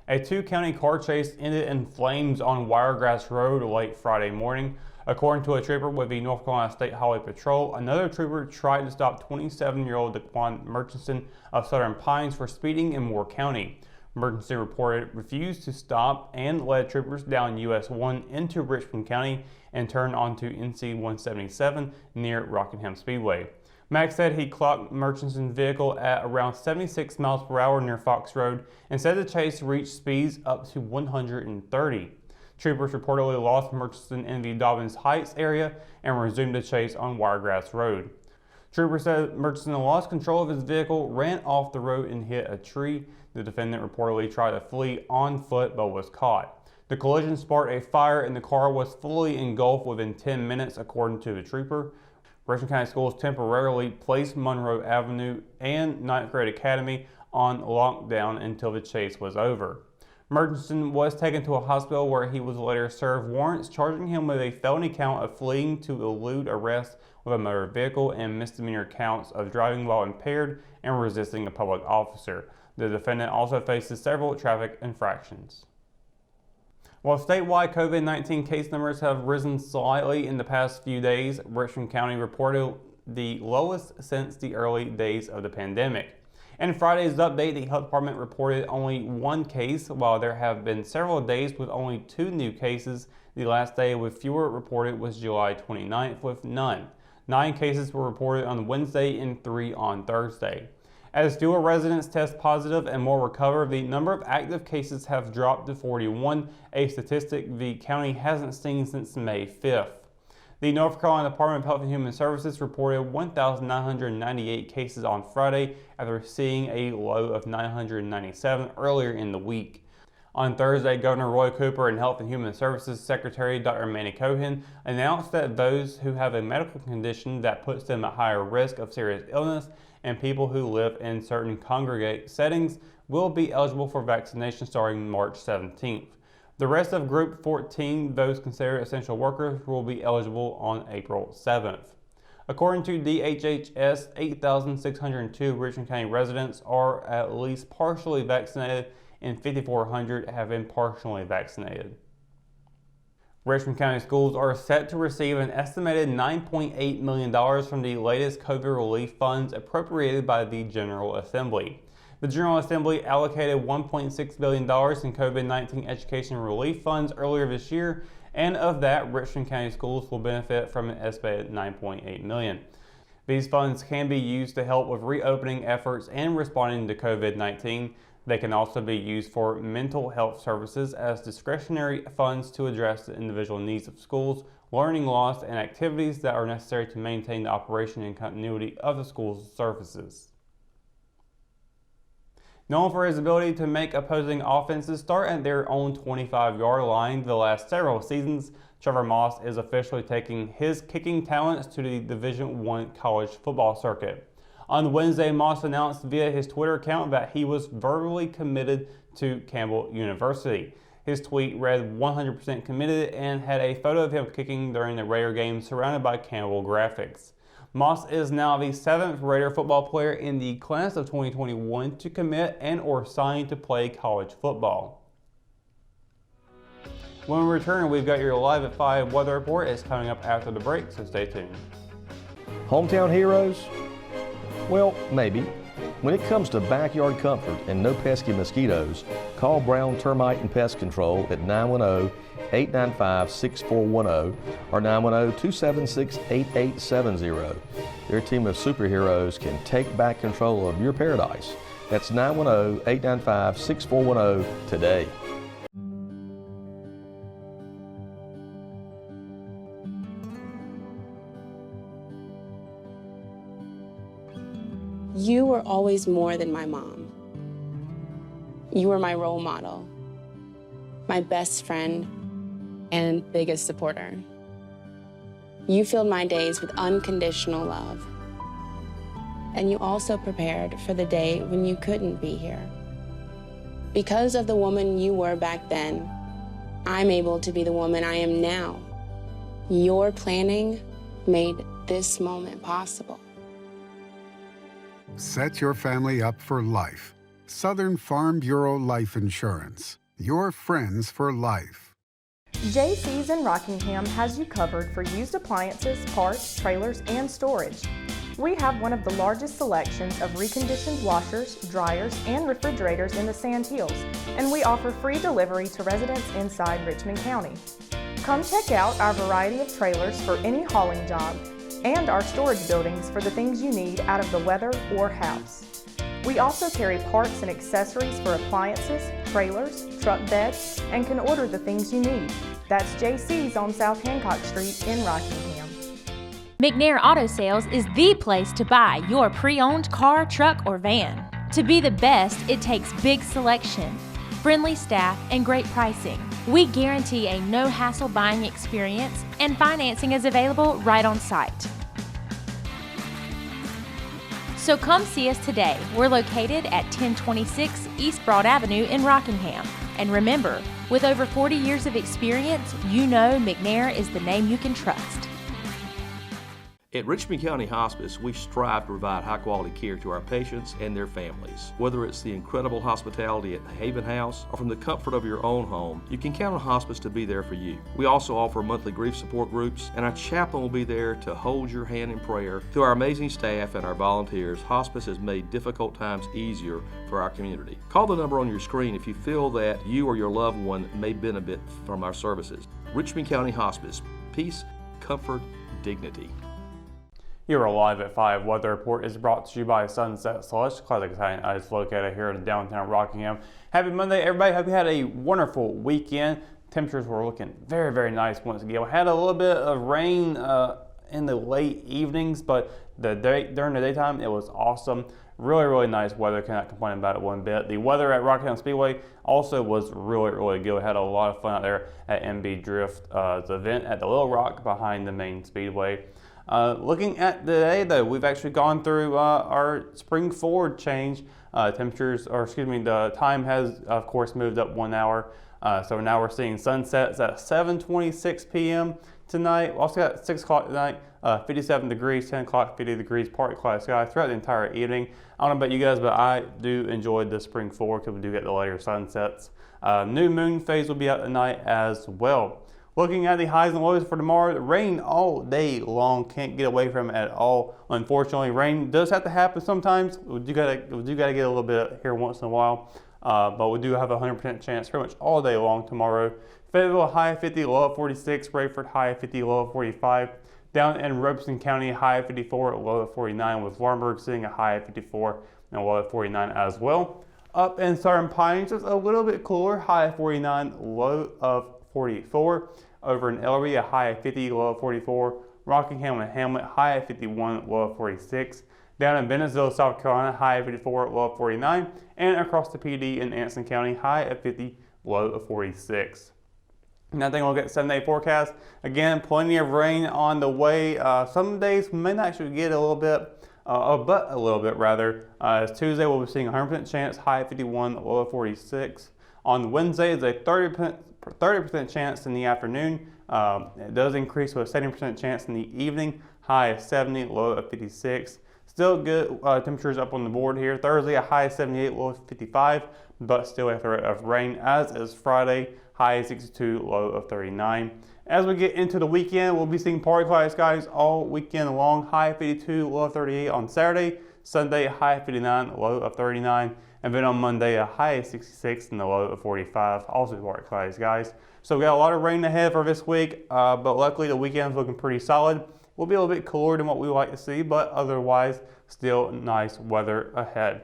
A two-county car chase ended in flames on Wiregrass Road late Friday morning. According to a trooper with the North Carolina State Highway Patrol, another trooper tried to stop 27-year-old Daquan Murchison of Southern Pines for speeding in Moore County. Murchison reported refused to stop and led troopers down US 1 into Richmond County and turned onto NC 177 near Rockingham Speedway. Max said he clocked Murchison's vehicle at around 76 miles per hour near Fox Road and said the chase reached speeds up to 130. Troopers reportedly lost Murchison in the Dobbins Heights area and resumed the chase on Wiregrass Road. Troopers said Murchison lost control of his vehicle, ran off the road and hit a tree. The defendant reportedly tried to flee on foot but was caught. The collision sparked a fire and the car was fully engulfed within 10 minutes, according to the trooper. Richmond County Schools temporarily placed Monroe Avenue and 9th Grade Academy on lockdown until the chase was over. Murchison was taken to a hospital where he was later served warrants charging him with a felony count of fleeing to elude arrest with a motor vehicle and misdemeanor counts of driving while impaired and resisting a public officer. The defendant also faces several traffic infractions. While statewide COVID-19 case numbers have risen slightly in the past few days, Richmond County reported the lowest since the early days of the pandemic. In Friday's update, the health department reported only one case, while there have been several days with only 2 new cases. The last day with fewer reported was July 29th with none. 9 cases were reported on Wednesday and 3 on Thursday. As fewer residents test positive and more recover, the number of active cases have dropped to 41, a statistic the county hasn't seen since May 5th. The North Carolina Department of Health and Human Services reported 1,998 cases on Friday after seeing a low of 997 earlier in the week. On Thursday, Governor Roy Cooper and Health and Human Services Secretary Dr. Manny Cohen announced that those who have a medical condition that puts them at higher risk of serious illness and people who live in certain congregate settings will be eligible for vaccination starting March 17th. The rest of Group 14, those considered essential workers, will be eligible on April 7th. According to DHHS, 8,602 Richmond County residents are at least partially vaccinated and 5,400 have been partially vaccinated. Richmond County Schools are set to receive an estimated $9.8 million from the latest COVID relief funds appropriated by the General Assembly. The General Assembly allocated $1.6 billion in COVID-19 education relief funds earlier this year, and of that, Richmond County Schools will benefit from an estimated $9.8 million. These funds can be used to help with reopening efforts and responding to COVID-19. They can also be used for mental health services as discretionary funds to address the individual needs of schools, learning loss, and activities that are necessary to maintain the operation and continuity of the school's services. Known for his ability to make opposing offenses start at their own 25-yard line the last several seasons, Trevor Moss is officially taking his kicking talents to the Division I college football circuit. On Wednesday, Moss announced via his Twitter account that he was verbally committed to Campbell University. His tweet read 100% committed and had a photo of him kicking during the Raider game surrounded by Campbell graphics. Moss is now the 7th Raider football player in the class of 2021 to commit and or sign to play college football. When we return, we've got your Live at 5 weather report. It's coming up after the break, so stay tuned. Hometown heroes? Well, maybe. When it comes to backyard comfort and no pesky mosquitoes, call Brown Termite and Pest Control at 910-895-6410 or 910-276-8870. Their team of superheroes can take back control of your paradise. That's 910-895-6410 today. You were always more than my mom. You were my role model, my best friend, and biggest supporter. You filled my days with unconditional love. And you also prepared for the day when you couldn't be here. Because of the woman you were back then, I'm able to be the woman I am now. Your planning made this moment possible. Set your family up for life. Southern Farm Bureau Life Insurance. Your friends for life. JC's in Rockingham has you covered for used appliances, parts, trailers, and storage. We have one of the largest selections of reconditioned washers, dryers, and refrigerators in the Sand Hills, and we offer free delivery to residents inside Richmond County. Come check out our variety of trailers for any hauling job and our storage buildings for the things you need out of the weather or house. We also carry parts and accessories for appliances, trailers, truck beds, and can order the things you need. That's JC's on South Hancock Street in Rockingham. McNair Auto Sales is the place to buy your pre-owned car, truck, or van. To be the best, it takes big selection, friendly staff, and great pricing. We guarantee a no-hassle buying experience, and financing is available right on site. So come see us today. We're located at 1026 East Broad Avenue in Rockingham. And remember, with over 40 years of experience, you know McNair is the name you can trust. At Richmond County Hospice, we strive to provide high-quality care to our patients and their families. Whether it's the incredible hospitality at the Haven House or from the comfort of your own home, you can count on hospice to be there for you. We also offer monthly grief support groups, and our chaplain will be there to hold your hand in prayer. Through our amazing staff and our volunteers, hospice has made difficult times easier for our community. Call the number on your screen if you feel that you or your loved one may benefit from our services. Richmond County Hospice. Peace, comfort, dignity. You're live at 5. Weather report is brought to you by Sunset Slush, classic Italian ice located here in downtown Rockingham. Happy Monday, everybody. Hope you had a wonderful weekend. Temperatures were looking very, very nice once again. We had a little bit of rain in the late evenings, but during the daytime, it was awesome. Really, really nice weather. Cannot complain about it one bit. The weather at Rockingham Speedway also was really, really good. We had a lot of fun out there at MB Drift, the event at the Little Rock behind the main speedway. Looking at today, though, we've actually gone through our spring forward change. The time has, of course, moved up 1 hour. So now we're seeing sunsets at 7:26 p.m. tonight. We also got 6 o'clock tonight, 57 degrees, 10 o'clock, 50 degrees, partly cloudy sky throughout the entire evening. I don't know about you guys, but I do enjoy the spring forward because we do get the later sunsets. New moon phase will be out tonight as well. Looking at the highs and lows for tomorrow, rain all day long, can't get away from it at all. Unfortunately, rain does have to happen sometimes. We do gotta get a little bit here once in a while, but we do have a 100% chance pretty much all day long tomorrow. Fayetteville, high of 50, low of 46. Rayford, high of 50, low of 45. Down in Robeson County, high of 54, low of 49, with Warrenburg sitting a high of 54 and a low of 49 as well. Up in Southern Pines, just a little bit cooler, high of 49, low of 44. Over in Ellerby, a high of 50, low of 44. Rockingham and Hamlet, high of 51, low of 46. Down in Bennettsville, South Carolina, high of 54, low of 49. And across the PD in Anson County, high of 50, low of 46. Now taking a look at 7-day forecast. Again, plenty of rain on the way. Some days we may not actually get a little bit, but a little bit rather. As Tuesday, we'll be seeing a 100% chance, high of 51, low of 46. On Wednesday, it's a 30% chance in the afternoon. It does increase with a 70% chance in the evening, high of 70, low of 56. Still good temperatures up on the board here. Thursday, a high of 78, low of 55, but still a threat of rain, as is Friday, high of 62, low of 39. As we get into the weekend, we'll be seeing partly cloudy skies all weekend long, high of 52, low of 38 on Saturday. Sunday, high of 59, low of 39. And then on Monday, a high of 66 and a low of 45. Also partly cloudy skies. So we got a lot of rain ahead for this week, but luckily the weekend's looking pretty solid. We'll be a little bit cooler than what we like to see, but otherwise still nice weather ahead.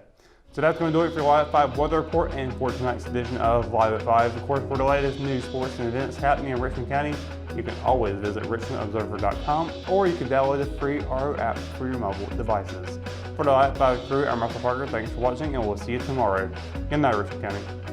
So that's going to do it for your Live at 5 weather report and for tonight's edition of Live at 5. Of course, for the latest news, sports, and events happening in Richmond County, you can always visit richmondobserver.com, or you can download the free RO app for your mobile devices. For the Live at 5 crew, I'm Russell Parker. Thanks for watching, and we'll see you tomorrow. Good night, Richmond County.